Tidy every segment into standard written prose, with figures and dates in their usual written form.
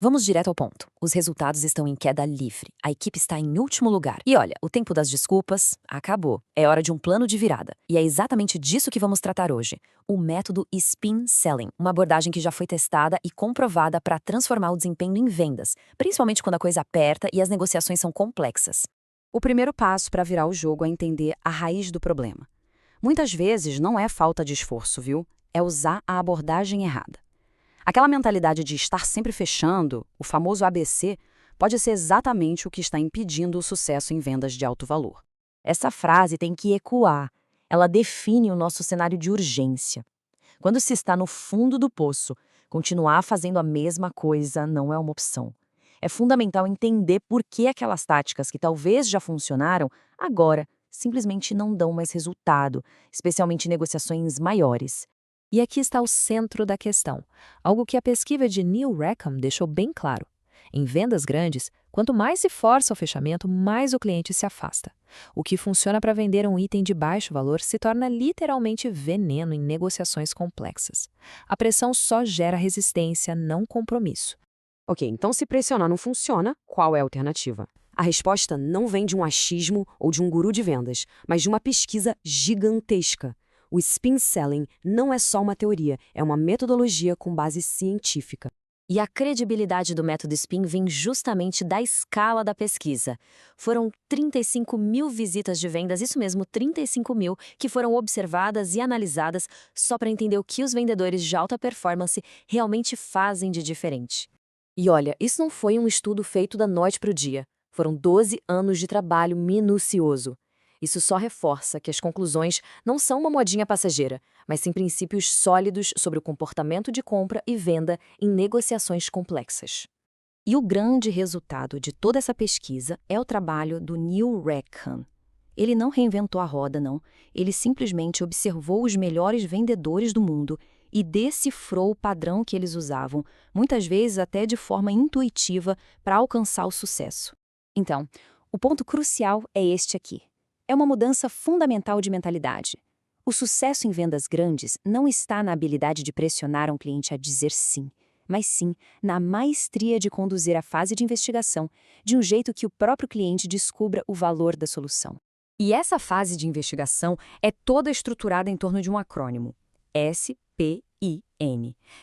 Vamos direto ao ponto. Os resultados estão em queda livre. A equipe está em último lugar. E olha, o tempo das desculpas acabou. É hora de um plano de virada. E é exatamente disso que vamos tratar hoje. O método Spin Selling, uma abordagem que já foi testada e comprovada para transformar o desempenho em vendas, principalmente quando a coisa aperta e as negociações são complexas. O primeiro passo para virar o jogo é entender a raiz do problema. Muitas vezes não é falta de esforço, viu? É usar a abordagem errada. Aquela mentalidade de estar sempre fechando, o famoso ABC, pode ser exatamente o que está impedindo o sucesso em vendas de alto valor. Essa frase tem que ecoar. Ela define o nosso cenário de urgência. Quando se está no fundo do poço, continuar fazendo a mesma coisa não é uma opção. É fundamental entender por que aquelas táticas que talvez já funcionaram, agora simplesmente não dão mais resultado, especialmente em negociações maiores. E aqui está o centro da questão, algo que a pesquisa de Neil Rackham deixou bem claro. Em vendas grandes, quanto mais se força o fechamento, mais o cliente se afasta. O que funciona para vender um item de baixo valor se torna literalmente veneno em negociações complexas. A pressão só gera resistência, não compromisso. Ok, então se pressionar não funciona, qual é a alternativa? A resposta não vem de um achismo ou de um guru de vendas, mas de uma pesquisa gigantesca. O spin selling não é só uma teoria, é uma metodologia com base científica. E a credibilidade do método SPIN vem justamente da escala da pesquisa. Foram 35 mil visitas de vendas, isso mesmo, 35 mil, que foram observadas e analisadas só para entender o que os vendedores de alta performance realmente fazem de diferente. E olha, isso não foi um estudo feito da noite para o dia. Foram 12 anos de trabalho minucioso. Isso só reforça que as conclusões não são uma modinha passageira, mas sim princípios sólidos sobre o comportamento de compra e venda em negociações complexas. E o grande resultado de toda essa pesquisa é o trabalho do Neil Rackham. Ele não reinventou a roda, não. Ele simplesmente observou os melhores vendedores do mundo e decifrou o padrão que eles usavam, muitas vezes até de forma intuitiva, para alcançar o sucesso. Então, o ponto crucial é este aqui. É uma mudança fundamental de mentalidade. O sucesso em vendas grandes não está na habilidade de pressionar um cliente a dizer sim, mas sim na maestria de conduzir a fase de investigação de um jeito que o próprio cliente descubra o valor da solução. E essa fase de investigação é toda estruturada em torno de um acrônimo: SPIN.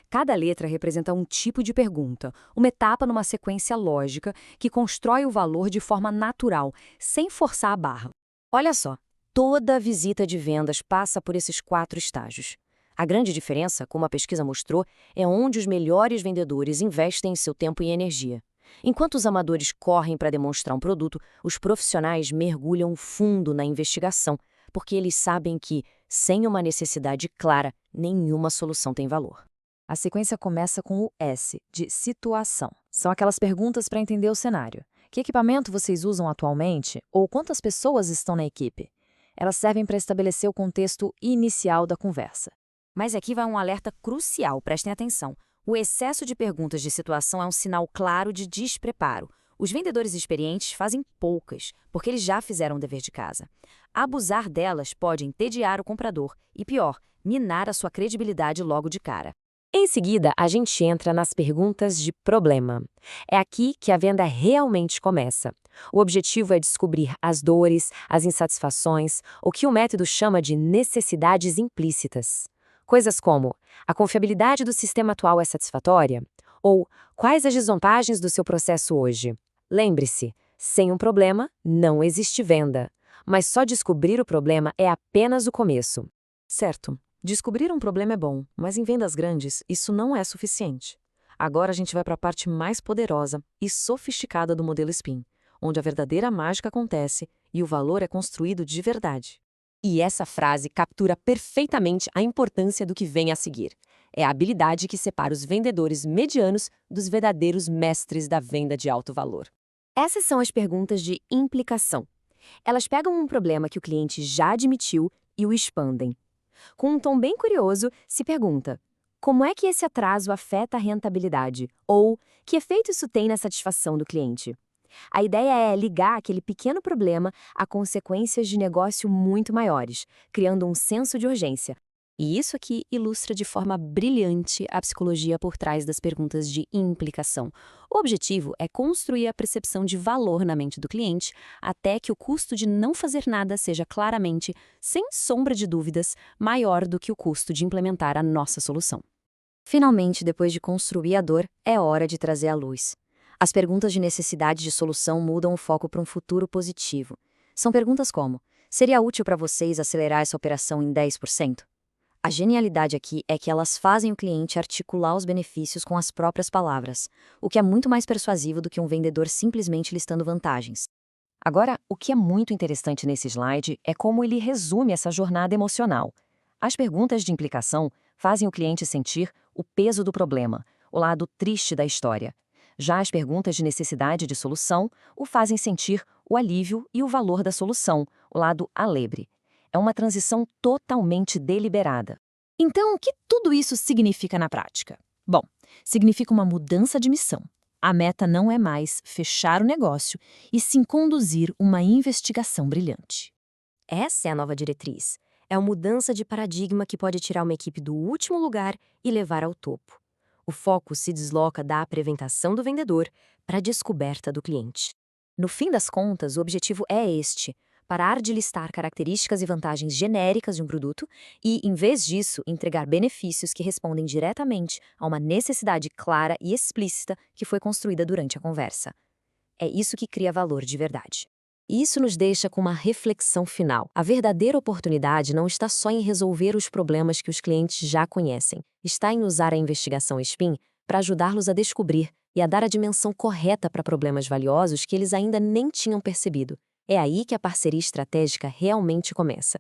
Cada letra representa um tipo de pergunta, uma etapa numa sequência lógica que constrói o valor de forma natural, sem forçar a barra. Olha só, toda visita de vendas passa por esses 4 estágios. A grande diferença, como a pesquisa mostrou, é onde os melhores vendedores investem seu tempo e energia. Enquanto os amadores correm para demonstrar um produto, os profissionais mergulham fundo na investigação, porque eles sabem que, sem uma necessidade clara, nenhuma solução tem valor. A sequência começa com o S, de situação. São aquelas perguntas para entender o cenário. Que equipamento vocês usam atualmente ou quantas pessoas estão na equipe? Elas servem para estabelecer o contexto inicial da conversa. Mas aqui vai um alerta crucial, prestem atenção. O excesso de perguntas de situação é um sinal claro de despreparo. Os vendedores experientes fazem poucas, porque eles já fizeram o dever de casa. Abusar delas pode entediar o comprador e, pior, minar a sua credibilidade logo de cara. Em seguida, a gente entra nas perguntas de problema. É aqui que a venda realmente começa. O objetivo é descobrir as dores, as insatisfações, o que o método chama de necessidades implícitas. Coisas como: a confiabilidade do sistema atual é satisfatória? Ou quais as desvantagens do seu processo hoje? Lembre-se, sem um problema, não existe venda. Mas só descobrir o problema é apenas o começo. Certo. Descobrir um problema é bom, mas em vendas grandes, isso não é suficiente. Agora a gente vai para a parte mais poderosa e sofisticada do modelo SPIN, onde a verdadeira mágica acontece e o valor é construído de verdade. E essa frase captura perfeitamente a importância do que vem a seguir. É a habilidade que separa os vendedores medianos dos verdadeiros mestres da venda de alto valor. Essas são as perguntas de implicação. Elas pegam um problema que o cliente já admitiu e o expandem. Com um tom bem curioso, se pergunta: como é que esse atraso afeta a rentabilidade? Ou que efeito isso tem na satisfação do cliente? A ideia é ligar aquele pequeno problema a consequências de negócio muito maiores, criando um senso de urgência. E isso aqui ilustra de forma brilhante a psicologia por trás das perguntas de implicação. O objetivo é construir a percepção de valor na mente do cliente até que o custo de não fazer nada seja claramente, sem sombra de dúvidas, maior do que o custo de implementar a nossa solução. Finalmente, depois de construir a dor, é hora de trazer à luz. As perguntas de necessidade de solução mudam o foco para um futuro positivo. São perguntas como: seria útil para vocês acelerar essa operação em 10%? A genialidade aqui é que elas fazem o cliente articular os benefícios com as próprias palavras, o que é muito mais persuasivo do que um vendedor simplesmente listando vantagens. Agora, o que é muito interessante nesse slide é como ele resume essa jornada emocional. As perguntas de implicação fazem o cliente sentir o peso do problema, o lado triste da história. Já as perguntas de necessidade de solução o fazem sentir o alívio e o valor da solução, o lado alegre. É uma transição totalmente deliberada. Então, o que tudo isso significa na prática? Bom, significa uma mudança de missão. A meta não é mais fechar o negócio, e sim conduzir uma investigação brilhante. Essa é a nova diretriz. É uma mudança de paradigma que pode tirar uma equipe do último lugar e levar ao topo. O foco se desloca da apresentação do vendedor para a descoberta do cliente. No fim das contas, o objetivo é este: parar de listar características e vantagens genéricas de um produto e, em vez disso, entregar benefícios que respondem diretamente a uma necessidade clara e explícita que foi construída durante a conversa. É isso que cria valor de verdade. E isso nos deixa com uma reflexão final. A verdadeira oportunidade não está só em resolver os problemas que os clientes já conhecem. Está em usar a investigação SPIN para ajudá-los a descobrir e a dar a dimensão correta para problemas valiosos que eles ainda nem tinham percebido. É aí que a parceria estratégica realmente começa.